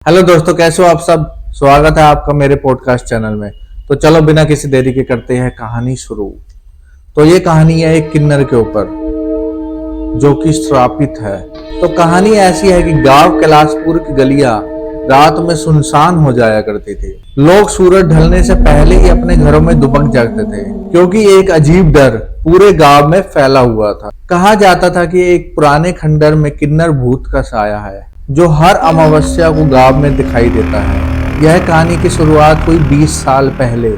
Hello दोस्तों, कैसे हो आप सब। स्वागत है आपका मेरे पॉडकास्ट चैनल में। तो चलो बिना किसी देरी के करते हैं कहानी शुरू। तो ये कहानी है एक किन्नर के ऊपर जो कि श्रापित है। तो कहानी ऐसी है कि गांव कैलाशपुर की गलियां रात में सुनसान हो जाया करती थी। लोग सूरज ढलने से पहले ही अपने घरों में दुबक जाते थे क्योंकि एक अजीब डर पूरे गांव में फैला हुआ था। कहा जाता था कि एक पुराने खंडर में किन्नर भूत का साया है जो हर अमावस्या को गांव में दिखाई देता है। यह कहानी की शुरुआत हुई 20 साल पहले,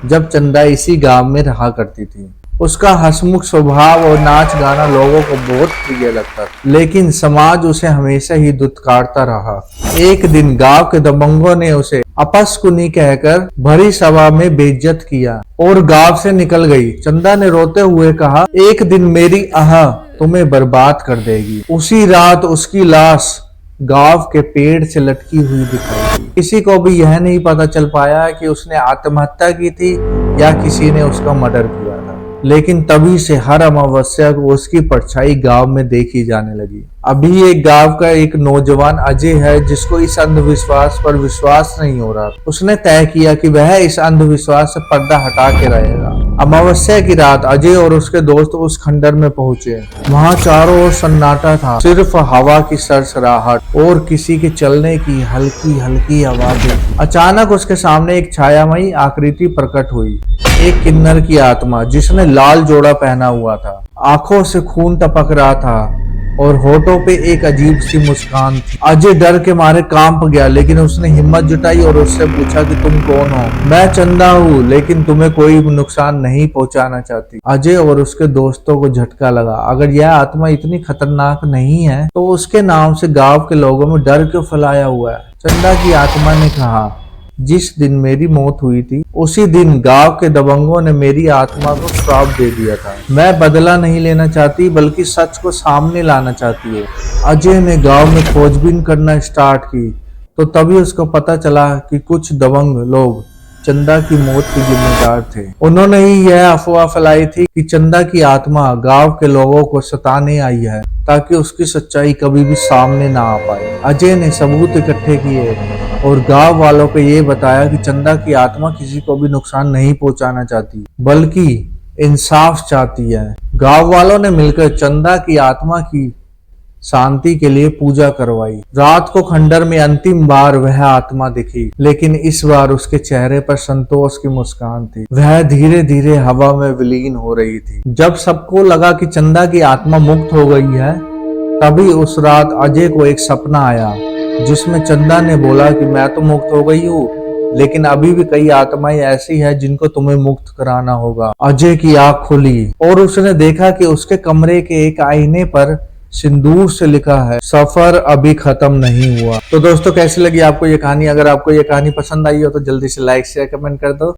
जब चंदा इसी गांव में रहा करती थी। उसका हंसमुख स्वभाव और नाच गाना लोगों को बहुत प्रिय लगता था, लेकिन समाज उसे हमेशा ही दुत्कारता रहा। एक दिन गांव के दबंगों ने उसे अपशकुनी कहकर भरी सभा में बेइज्जत किया और गांव से निकल गई। चंदा ने रोते हुए कहा, एक दिन मेरी आह तुम्हें बर्बाद कर देगी। उसी रात उसकी लाश गांव के पेड़ से लटकी हुई दिखाई दी। किसी को भी यह नहीं पता चल पाया कि उसने आत्महत्या की थी या किसी ने उसका मर्डर किया था, लेकिन तभी से हर अमावस्या को उसकी परछाई गांव में देखी जाने लगी। अभी एक गांव का एक नौजवान अजय है जिसको इस अंधविश्वास पर विश्वास नहीं हो रहा। उसने तय किया कि वह इस अंधविश्वास से पर्दा हटा के रहेगा। अमावस्या की रात अजय और उसके दोस्त उस खंडर में पहुंचे। वहां चारों ओर सन्नाटा था, सिर्फ हवा की सरसराहट और किसी के चलने की हल्की हल्की आवाजें। अचानक उसके सामने एक छायामयी आकृति प्रकट हुई, एक किन्नर की आत्मा जिसने लाल जोड़ा पहना हुआ था। आंखों से खून टपक रहा था और होठों पे एक अजीब सी मुस्कान थी। अजय डर के मारे कांप गया, लेकिन उसने हिम्मत जुटाई और उससे पूछा कि तुम कौन हो। मैं चंदा हूँ, लेकिन तुम्हें कोई नुकसान नहीं पहुंचाना चाहती। अजय और उसके दोस्तों को झटका लगा। अगर यह आत्मा इतनी खतरनाक नहीं है तो उसके नाम से गांव के लोगों में डर क्यों फैलाया हुआ है। चंदा की आत्मा ने कहा, जिस दिन मेरी मौत हुई थी उसी दिन गांव के दबंगों ने मेरी आत्मा को श्राप दे दिया था। मैं बदला नहीं लेना चाहती बल्कि सच को सामने लाना चाहती हूँ। अजय ने गांव में खोजबीन करना स्टार्ट की तो तभी उसको पता चला कि कुछ दबंग लोग चंदा की मौत के जिम्मेदार थे। उन्होंने ही यह अफवाह फैलाई थी कि चंदा की आत्मा गांव के लोगों को सताने आई है ताकि उसकी सच्चाई कभी भी सामने ना आ पाए। अजय ने सबूत इकट्ठे किए और गांव वालों को ये बताया कि चंदा की आत्मा किसी को भी नुकसान नहीं पहुंचाना चाहती बल्कि इंसाफ चाहती है। गांव वालों ने मिलकर चंदा की आत्मा की शांति के लिए पूजा करवाई। रात को खंडर में अंतिम बार वह आत्मा दिखी, लेकिन इस बार उसके चेहरे पर संतोष की मुस्कान थी। वह धीरे धीरे हवा में विलीन हो रही थी। जब सबको लगा कि चंदा की आत्मा मुक्त हो गई है, तभी उस रात अजय को एक सपना आया जिसमें चंदा ने बोला कि मैं तो मुक्त हो गई हूँ, लेकिन अभी भी कई आत्माएं ऐसी हैं जिनको तुम्हें मुक्त कराना होगा। अजय की आंख खुली और उसने देखा कि उसके कमरे के एक आईने पर सिंदूर से लिखा है, सफर अभी खत्म नहीं हुआ। तो दोस्तों, कैसी लगी आपको ये कहानी। अगर आपको ये कहानी पसंद आई हो तो जल्दी से लाइक शेयर कमेंट कर दो।